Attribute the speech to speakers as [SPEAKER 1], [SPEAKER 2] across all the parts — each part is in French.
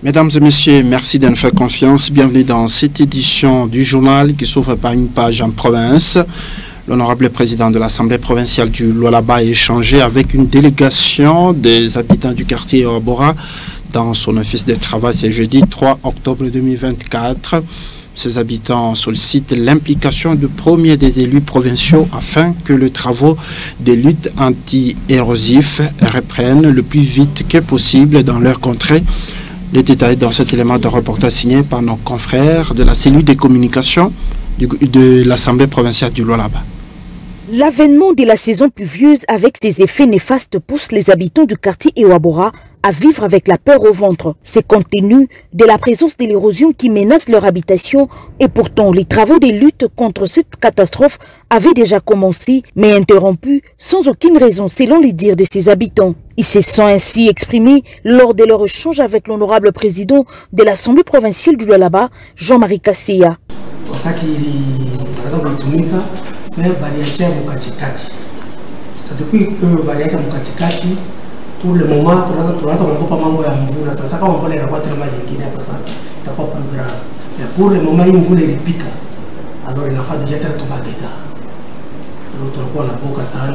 [SPEAKER 1] Mesdames et messieurs, merci de nous faire confiance. Bienvenue dans cette édition du journal qui s'ouvre par une page en province. L'honorable président de l'Assemblée provinciale du Lualaba a échangé avec une délégation des habitants du quartier Oabora dans son office de travail ce jeudi 3 octobre 2024. Ces habitants sollicitent l'implication du premier des élus provinciaux afin que les travaux de lutte anti-érosifs reprennent le plus vite que possible dans leur contrée. Les détails dans cet élément de reportage signé par nos confrères de la cellule des communications de l'Assemblée provinciale du Lualaba.
[SPEAKER 2] L'avènement de la saison pluvieuse avec ses effets néfastes pousse les habitants du quartier Oabora à vivre avec la peur au ventre. C'est compte tenu de la présence de l'érosion qui menace leur habitation et pourtant les travaux de lutte contre cette catastrophe avaient déjà commencé mais interrompus sans aucune raison selon les dires de ces habitants. Ils se sont ainsi exprimés lors de leur échange avec l'honorable président de l'Assemblée provinciale du Lualaba, Jean-Marie Kassia.
[SPEAKER 3] Pour le moment, mais pour le moment, il voulait les piquer. Alors il a fait déjà très tombé des dégâts. L'autre fois, on a beaucoup ça.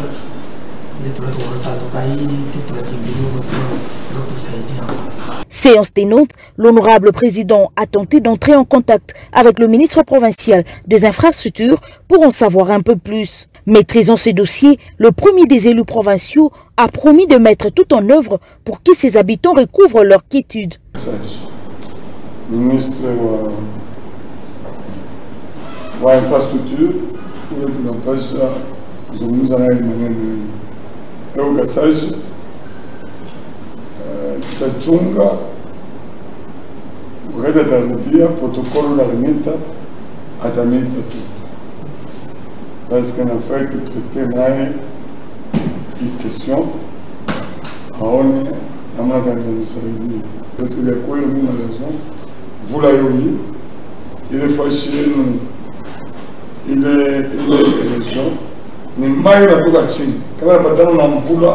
[SPEAKER 2] Séance tenante, l'honorable président a tenté d'entrer en contact avec le ministre provincial des infrastructures pour en savoir un peu plus. Maîtrisant ce dossier, le premier des élus provinciaux a promis de mettre tout en œuvre pour que ses habitants recouvrent leur quiétude.
[SPEAKER 4] Ministre de l'infrastructure, pour le campage, nous avons un message Tachunga, o rei da Rudia, protocolo da Remita, a da Mita. Parce qu'on a fait que traiter une question, on est à ma dans le parce qu'il y a quoi une raison, vous l'avez eu, il est fâché, il est élection, ni mai la Bugachin, quand la patronne n'a voulu.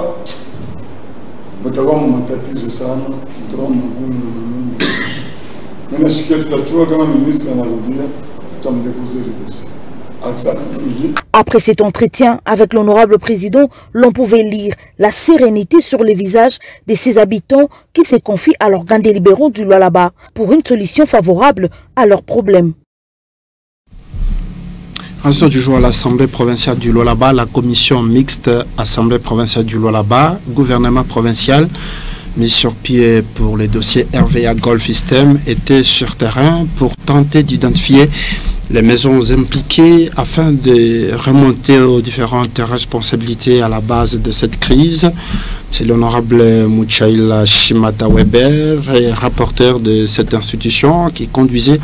[SPEAKER 4] Matatizo sana,
[SPEAKER 2] Après cet entretien avec l'honorable président, l'on pouvait lire la sérénité sur les visages de ces habitants qui se confient à l'organe délibérant du Lualaba pour une solution favorable à leurs problèmes.
[SPEAKER 1] Reste du jour à l'Assemblée provinciale du Lualaba, la commission mixte Assemblée provinciale du Lualaba, gouvernement provincial mis sur pied pour les dossiers RVA Golf System était sur terrain pour tenter d'identifier les maisons impliquées afin de remonter aux différentes responsabilités à la base de cette crise. C'est l'honorable Muchaila Shimata Weber, rapporteur de cette institution, qui conduisait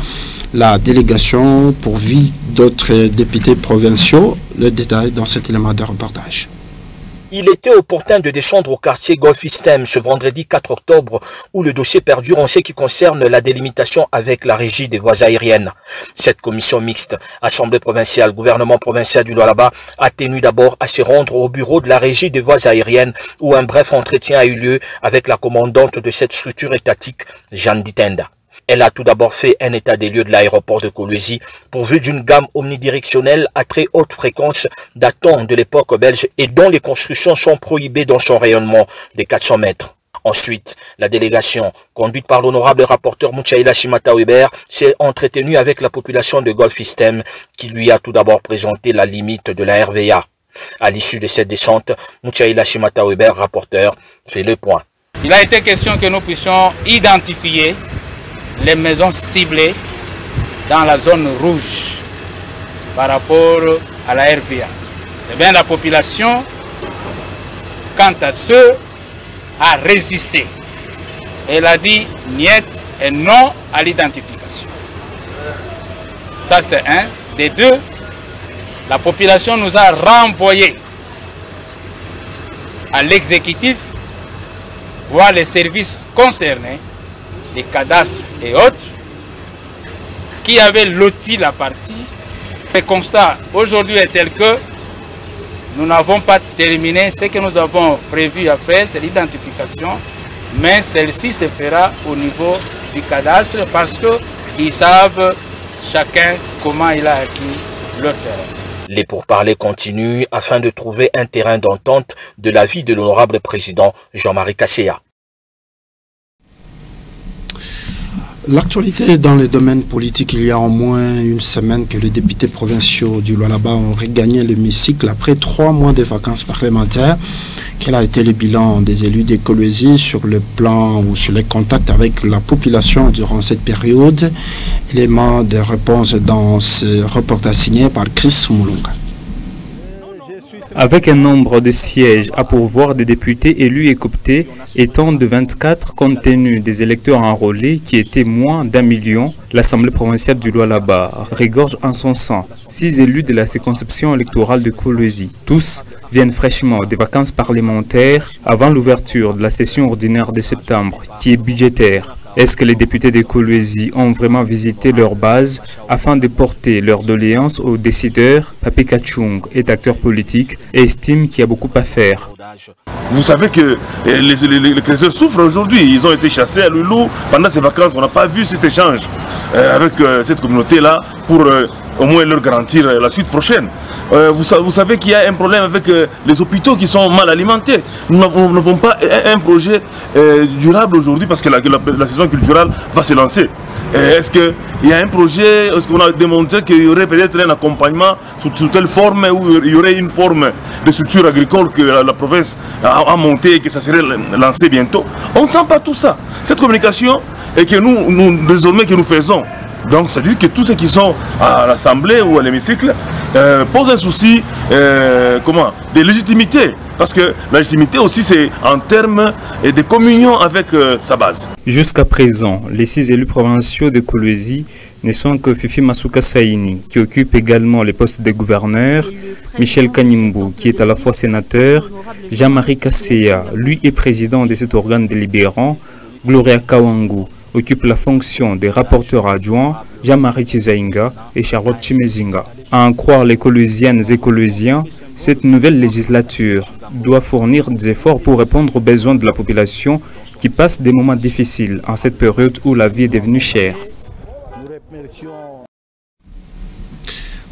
[SPEAKER 1] la délégation pourvue d'autres députés provinciaux. Le détail dans cet élément de reportage.
[SPEAKER 5] Il était opportun de descendre au quartier Golf System ce vendredi 4 octobre où le dossier perdure en ce qui concerne la délimitation avec la régie des voies aériennes. Cette commission mixte, Assemblée provinciale, gouvernement provincial du Lualaba, a tenu d'abord à se rendre au bureau de la régie des voies aériennes où un bref entretien a eu lieu avec la commandante de cette structure étatique, Jeanne Ditenda. Elle a tout d'abord fait un état des lieux de l'aéroport de Kolwezi, pourvu d'une gamme omnidirectionnelle à très haute fréquence datant de l'époque belge et dont les constructions sont prohibées dans son rayonnement de 400 mètres. Ensuite, la délégation, conduite par l'honorable rapporteur Muchaila Shimata Weber, s'est entretenue avec la population de Golf System qui lui a tout d'abord présenté la limite de la RVA. À l'issue de cette descente, Muchaila Shimata Weber, rapporteur, fait le point.
[SPEAKER 6] Il a été question que nous puissions identifier les maisons ciblées dans la zone rouge par rapport à la RVA. Eh bien, la population, quant à ceux, a résisté. Elle a dit niet et non à l'identification. Ça, c'est un. Des deux, la population nous a renvoyés à l'exécutif, voire les services concernés, les cadastres et autres, qui avaient loti la partie. Le constat aujourd'hui est tel que nous n'avons pas terminé ce que nous avons prévu à faire, c'est l'identification, mais celle-ci se fera au niveau du cadastre parce qu'ils savent chacun comment il a acquis leur terrain.
[SPEAKER 5] Les pourparlers continuent afin de trouver un terrain d'entente de l'avis de l'honorable président Jean-Marie Kasséa.
[SPEAKER 1] L'actualité dans le domaine politique, il y a au moins une semaine que les députés provinciaux du Lualaba ont regagné l'hémicycle après 3 mois de vacances parlementaires. Quel a été le bilan des élus de Kolwezi sur le plan ou sur les contacts avec la population durant cette période? Élément de réponse dans ce reportage signé par Chris Moulunga.
[SPEAKER 7] Avec un nombre de sièges à pourvoir des députés élus et cooptés étant de 24 compte tenu des électeurs enrôlés qui étaient moins d'1 million, l'Assemblée provinciale du Lualaba regorge en son sein 6 élus de la circonscription électorale de Kolwezi. Tous viennent fraîchement des vacances parlementaires avant l'ouverture de la session ordinaire de septembre qui est budgétaire. Est-ce que les députés de Kolwezi ont vraiment visité leur base afin de porter leurs doléances aux décideurs? Papé Kachung est acteur politique et estime qu'il y a beaucoup à faire.
[SPEAKER 8] Vous savez que les chrétiens souffrent aujourd'hui. Ils ont été chassés à Loulou pendant ces vacances. On n'a pas vu cet échange avec cette communauté-là pour au moins leur garantir la suite prochaine. Vous savez qu'il y a un problème avec les hôpitaux qui sont mal alimentés. Nous n'avons pas un projet durable aujourd'hui parce que la saison culturelle va se lancer. Est-ce qu'il y a un projet, est-ce qu'on a démontré qu'il y aurait peut-être un accompagnement sous telle forme où il y aurait une forme de structure agricole que la province a montée et que ça serait lancé bientôt? On ne sent pas tout ça. Cette communication et que nous désormais que nous faisons. Donc ça veut dire que tous ceux qui sont à l'Assemblée ou à l'hémicycle posent un souci de légitimité. Parce que la légitimité aussi c'est en termes de communion avec sa base.
[SPEAKER 7] Jusqu'à présent, les 6 élus provinciaux de Kolwezi ne sont que Fifi Masuka Saini, qui occupe également les postes de gouverneur, Michel Kanimbu, qui est à la fois sénateur, Jean-Marie Kasséa, lui est président de cet organe délibérant, Gloria Kawangu occupe la fonction des rapporteurs adjoints, Jean-Marie Chizainga et Charlotte Chimezinga. À en croire les Kolweziennes et Kolweziens, cette nouvelle législature doit fournir des efforts pour répondre aux besoins de la population qui passe des moments difficiles en cette période où la vie est devenue chère.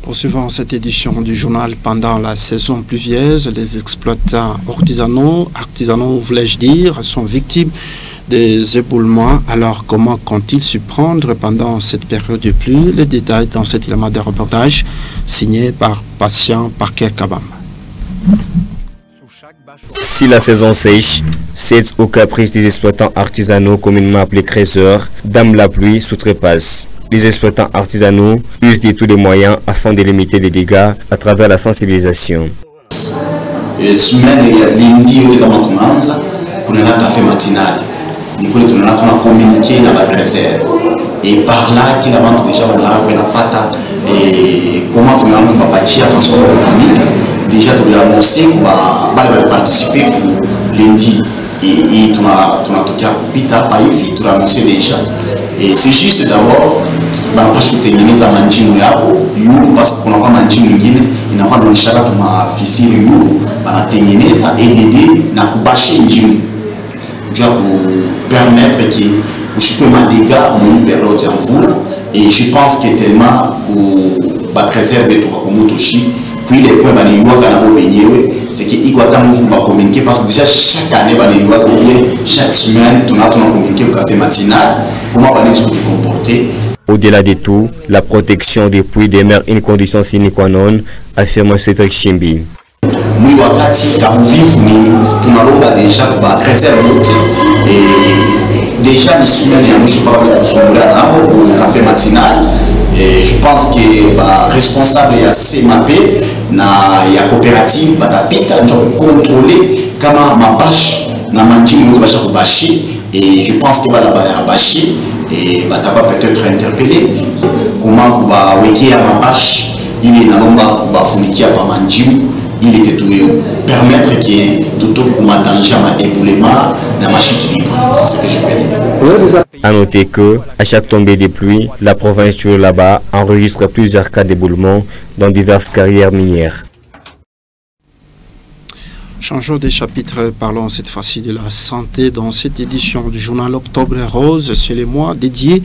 [SPEAKER 1] Poursuivant cette édition du journal, pendant la saison pluvieuse, les exploitants artisanaux, voulais-je dire, sont victimes des éboulements. Alors, comment comptent-ils s'y prendre pendant cette période de pluie? Les détails dans cet élément de reportage signé par Patient Parker Kabamba.
[SPEAKER 9] Si la saison sèche, c'est au caprice des exploitants artisanaux communément appelés créateurs, dame la pluie sous-trépasse. Les exploitants artisanaux usent de tous les moyens afin de limiter les dégâts à travers la sensibilisation.
[SPEAKER 10] Et par là, qui n'a déjà comment tu as façon déjà tu as annoncé qu'on va participer lundi et tu as annoncé déjà. Et c'est juste d'abord parce que tu as parce qu'on a pas mangé il n'a pas de chala pour ma fille ça aider na kubashi njim pour permettre que je peux me dégâts une période en foule et je pense que tellement pour préserver tout comme toshi puis les points c'est qu'il doit communiquer parce que déjà chaque année chaque semaine on a communiqué au café matinal comment on va se comporter.
[SPEAKER 9] Au-delà de tout, la protection des puits demeure une condition sine qua non, affirme Cédric Chimbi.
[SPEAKER 10] Nous wakati ka uvivu ni tunalomba déjà ba préserver et déjà les semaines ya mwisho pas kusungula nabo au café matinal et je pense que ba responsable ya CMAP na ya coopérative batapita ndio contrôler kama mabashi na manjini wote basha kubashi et je pense que bala ba bashi et bataba peut-être interpeller comment ba weki ya mabashi ili nalomba ba funikia pa manjini il était tout permettre que tout le monde danger à éboulement dans ma chute libre. C'est ce que je peux dire.
[SPEAKER 9] A noter que, à chaque tombée de pluie, la province du Lualaba enregistre plusieurs cas d'éboulement dans diverses carrières minières.
[SPEAKER 1] Changeons de chapitre, parlons cette fois-ci de la santé dans cette édition du journal Octobre Rose. C'est le mois dédié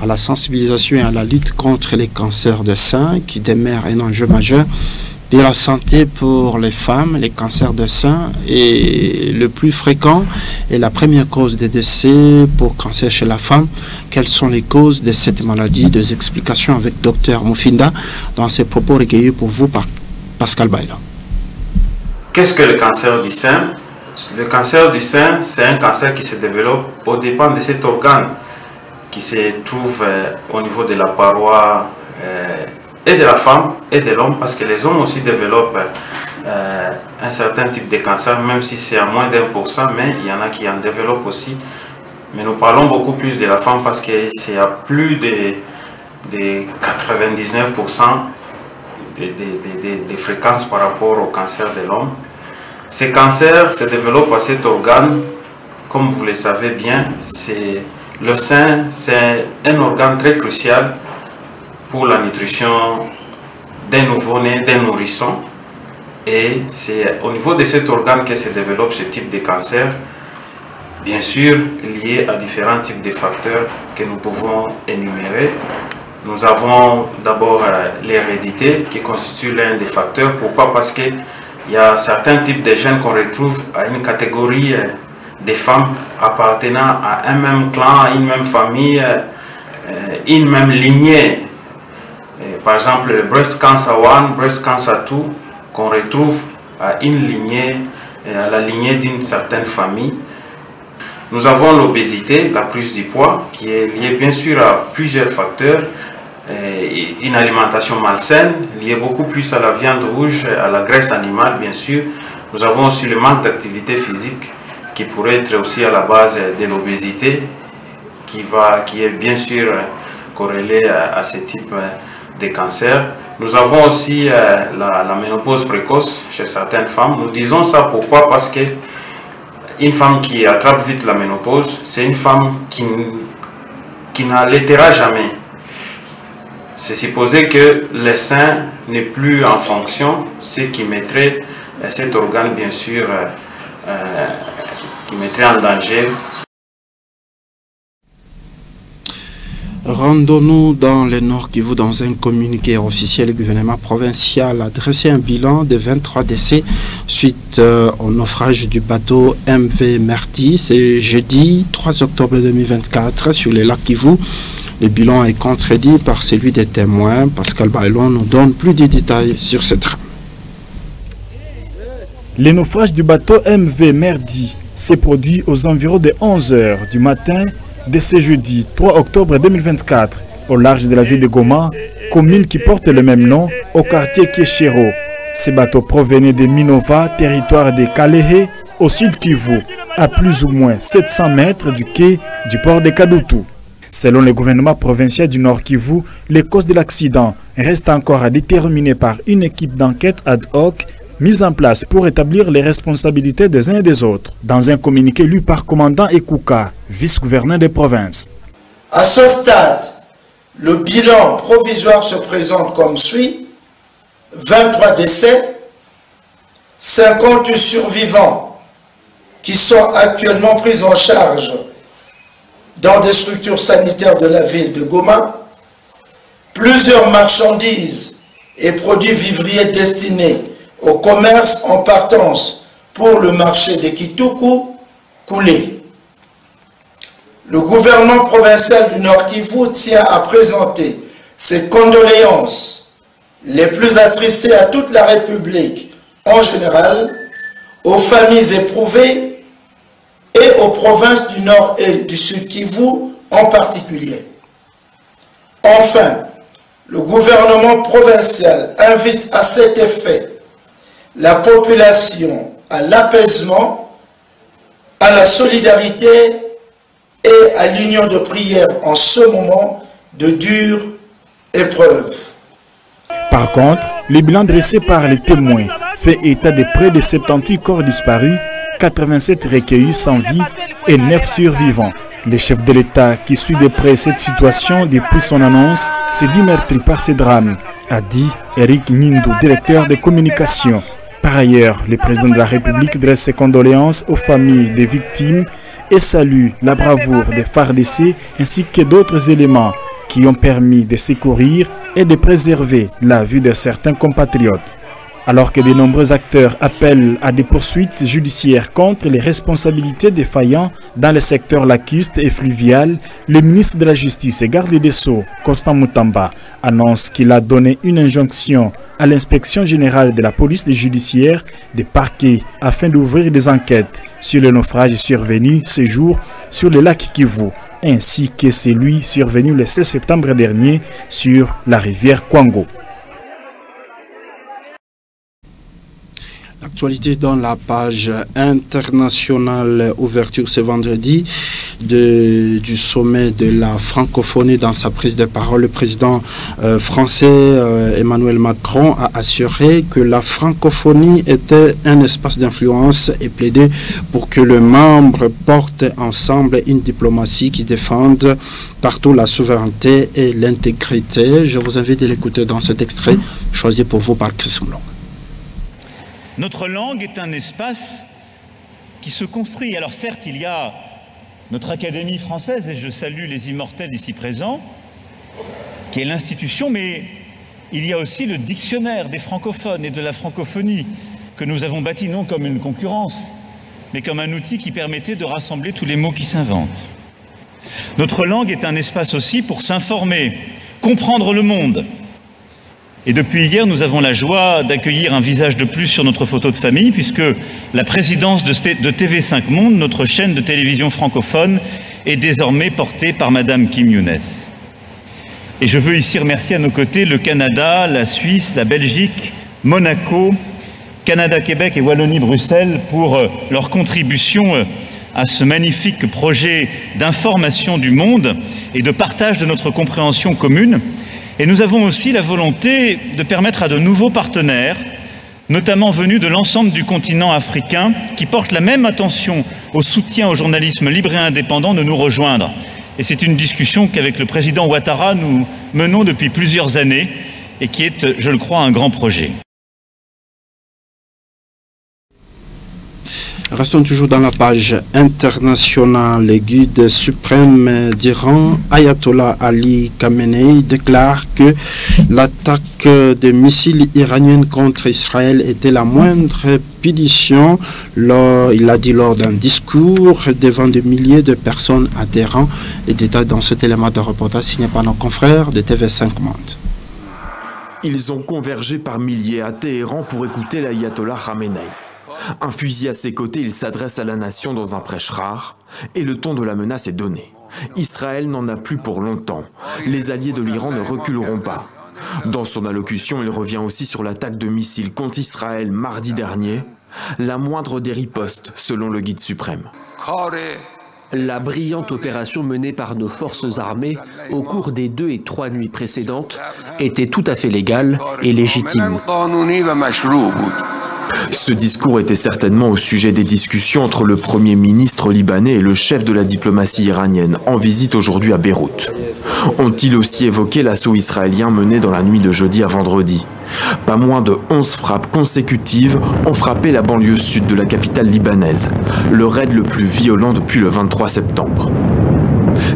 [SPEAKER 1] à la sensibilisation et à la lutte contre les cancers de sein qui demeure un enjeu majeur de la santé pour les femmes. Les cancers de sein est le plus fréquent et la première cause de décès pour cancer chez la femme. Quelles sont les causes de cette maladie? Des explications avec Dr Moufinda dans ses propos recueillis pour vous par Pascal Baila.
[SPEAKER 11] Qu'est-ce que le cancer du sein? Le cancer du sein, c'est un cancer qui se développe au dépend de cet organe qui se trouve au niveau de la paroi et de la femme et de l'homme, parce que les hommes aussi développent un certain type de cancer, même si c'est à moins d'1%, mais il y en a qui en développent aussi. Mais nous parlons beaucoup plus de la femme parce que c'est à plus de 99% de fréquences par rapport au cancer de l'homme. Ces cancers se développent à cet organe, comme vous le savez bien, le sein, c'est un organe très crucial pour la nutrition des nouveau-nés, des nourrissons. Et c'est au niveau de cet organe que se développe ce type de cancer, bien sûr lié à différents types de facteurs que nous pouvons énumérer. Nous avons d'abord l'hérédité qui constitue l'un des facteurs. Pourquoi? Parce qu'il y a certains types de gènes qu'on retrouve à une catégorie de femmes appartenant à un même clan, à une même famille, une même lignée. Par exemple, le breast cancer 1, breast cancer 2, qu'on retrouve à une lignée, à la lignée d'une certaine famille. Nous avons l'obésité, la prise du poids, qui est liée bien sûr à plusieurs facteurs. Une alimentation malsaine, liée beaucoup plus à la viande rouge, à la graisse animale bien sûr. Nous avons aussi le manque d'activité physique qui pourrait être aussi à la base de l'obésité, qui est bien sûr corrélée à ce type de cancer. Nous avons aussi la ménopause précoce chez certaines femmes. Nous disons ça pourquoi? Parce que une femme qui attrape vite la ménopause, c'est une femme qui n'allaitera jamais. C'est supposé que le sein n'est plus en fonction, ce qui mettrait cet organe, bien sûr, qui mettrait en danger.
[SPEAKER 1] Rendons-nous dans le Nord Kivu. Dans un communiqué officiel, le gouvernement provincial a dressé un bilan de 23 décès suite au naufrage du bateau MV Merdi. C'est jeudi 3 octobre 2024 sur les lacs Kivu. Le bilan est contredit par celui des témoins. Pascal Bailon nous donne plus de détails sur ce drame.
[SPEAKER 12] Le naufrage du bateau MV Merdi s'est produit aux environs de 11 h du matin de ce jeudi 3 octobre 2024 au large de la ville de Goma, commune qui porte le même nom, au quartier Kéchéro. Ce bateau provenait de Minova, territoire de Kalehe, au sud Kivu, à plus ou moins 700 mètres du quai du port de Kadutu. Selon le gouvernement provincial du Nord Kivu, les causes de l'accident restent encore à déterminer par une équipe d'enquête ad hoc mise en place pour établir les responsabilités des uns et des autres. Dans un communiqué lu par commandant Ekouka, vice-gouverneur des provinces.
[SPEAKER 13] À ce stade, le bilan provisoire se présente comme suit: 23 décès, 58 survivants qui sont actuellement pris en charge dans des structures sanitaires de la ville de Goma, plusieurs marchandises et produits vivriers destinés au commerce en partance pour le marché de Kituku coulés. Le gouvernement provincial du Nord Kivu tient à présenter ses condoléances les plus attristées à toute la République en général, aux familles éprouvées et aux provinces du Nord et du Sud Kivu en particulier. Enfin, le gouvernement provincial invite à cet effet la population à l'apaisement, à la solidarité et à l'union de prière en ce moment de dure épreuve.
[SPEAKER 12] Par contre, le bilan dressé par les témoins fait état de près de 78 corps disparus, 87 recueillis sans vie et 9 survivants. Le chef de l'État, qui suit de près cette situation depuis son annonce, s'est dit meurtri par ce drame, a dit Eric Nindou, directeur de communication. Par ailleurs, le président de la République dresse ses condoléances aux familles des victimes et salue la bravoure des FARDC ainsi que d'autres éléments qui ont permis de secourir et de préserver la vie de certains compatriotes. Alors que de nombreux acteurs appellent à des poursuites judiciaires contre les responsabilités défaillantes dans le secteur lacustre et fluvial, le ministre de la Justice et garde des Sceaux, Constant Mutamba, annonce qu'il a donné une injonction à l'inspection générale de la police judiciaire des parquets afin d'ouvrir des enquêtes sur le naufrage survenu ce jour sur le lac Kivu, ainsi que celui survenu le 16 septembre dernier sur la rivière Kwango.
[SPEAKER 1] L'actualité dans la page internationale, ouverture ce vendredi du sommet de la francophonie. Dans sa prise de parole, le président français Emmanuel Macron a assuré que la francophonie était un espace d'influence et plaidé pour que les membres portent ensemble une diplomatie qui défende partout la souveraineté et l'intégrité. Je vous invite à l'écouter dans cet extrait choisi pour vous par Chris Moulon.
[SPEAKER 14] Notre langue est un espace qui se construit. Alors certes, il y a notre Académie française, et je salue les immortels ici présents, qui est l'institution, mais il y a aussi le dictionnaire des francophones et de la francophonie, que nous avons bâti non comme une concurrence, mais comme un outil qui permettait de rassembler tous les mots qui s'inventent. Notre langue est un espace aussi pour s'informer, comprendre le monde. Et depuis hier, nous avons la joie d'accueillir un visage de plus sur notre photo de famille, puisque la présidence de TV5 Monde, notre chaîne de télévision francophone, est désormais portée par Madame Kim Younes. Et je veux ici remercier à nos côtés le Canada, la Suisse, la Belgique, Monaco, Canada-Québec et Wallonie-Bruxelles pour leur contribution à ce magnifique projet d'information du monde et de partage de notre compréhension commune. Et nous avons aussi la volonté de permettre à de nouveaux partenaires, notamment venus de l'ensemble du continent africain, qui portent la même attention au soutien au journalisme libre et indépendant, de nous rejoindre. Et c'est une discussion qu'avec le président Ouattara, nous menons depuis plusieurs années et qui est, je le crois, un grand projet.
[SPEAKER 1] Restons toujours dans la page internationale. Le guide suprême d'Iran, Ayatollah Ali Khamenei, déclare que l'attaque des missiles iraniens contre Israël était la moindre punition. Il l'a dit lors d'un discours devant des milliers de personnes à Téhéran. Les détails dans cet élément de reportage signé par nos confrères de TV5 Monde.
[SPEAKER 15] Ils ont convergé par milliers à Téhéran pour écouter l'Ayatollah Khamenei. Un fusil à ses côtés, il s'adresse à la nation dans un prêche rare, et le ton de la menace est donné. Israël n'en a plus pour longtemps. Les alliés de l'Iran ne reculeront pas. Dans son allocution, il revient aussi sur l'attaque de missiles contre Israël mardi dernier, la moindre des ripostes, selon le guide suprême.
[SPEAKER 16] La brillante opération menée par nos forces armées au cours des 2 et 3 nuits précédentes était tout à fait légale et légitime.
[SPEAKER 15] Ce discours était certainement au sujet des discussions entre le Premier ministre libanais et le chef de la diplomatie iranienne, en visite aujourd'hui à Beyrouth. Ont-ils aussi évoqué l'assaut israélien mené dans la nuit de jeudi à vendredi? Pas moins de 11 frappes consécutives ont frappé la banlieue sud de la capitale libanaise, le raid le plus violent depuis le 23 septembre.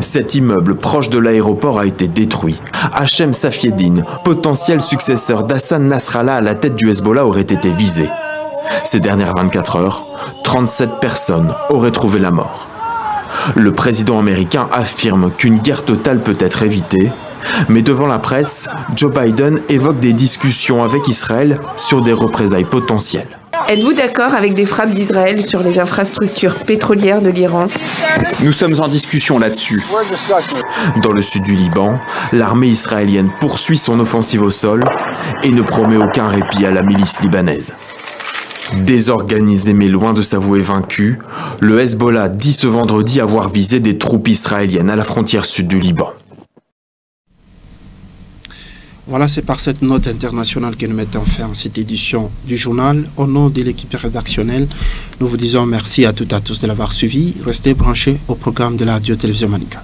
[SPEAKER 15] Cet immeuble proche de l'aéroport a été détruit. Hachem Safieddine, potentiel successeur d'Hassan Nasrallah à la tête du Hezbollah, aurait été visé. Ces dernières 24 heures, 37 personnes auraient trouvé la mort. Le président américain affirme qu'une guerre totale peut être évitée, mais devant la presse, Joe Biden évoque des discussions avec Israël sur des représailles potentielles.
[SPEAKER 17] Êtes-vous d'accord avec des frappes d'Israël sur les infrastructures pétrolières de l'Iran?
[SPEAKER 15] Nous sommes en discussion là-dessus. Dans le sud du Liban, l'armée israélienne poursuit son offensive au sol et ne promet aucun répit à la milice libanaise. Désorganisé mais loin de s'avouer vaincu, le Hezbollah dit ce vendredi avoir visé des troupes israéliennes à la frontière sud du Liban.
[SPEAKER 1] Voilà, c'est par cette note internationale que nous mettons fin à cette édition du journal. Au nom de l'équipe rédactionnelle, nous vous disons merci à toutes et à tous de l'avoir suivi. Restez branchés au programme de la radio-télévision Manica.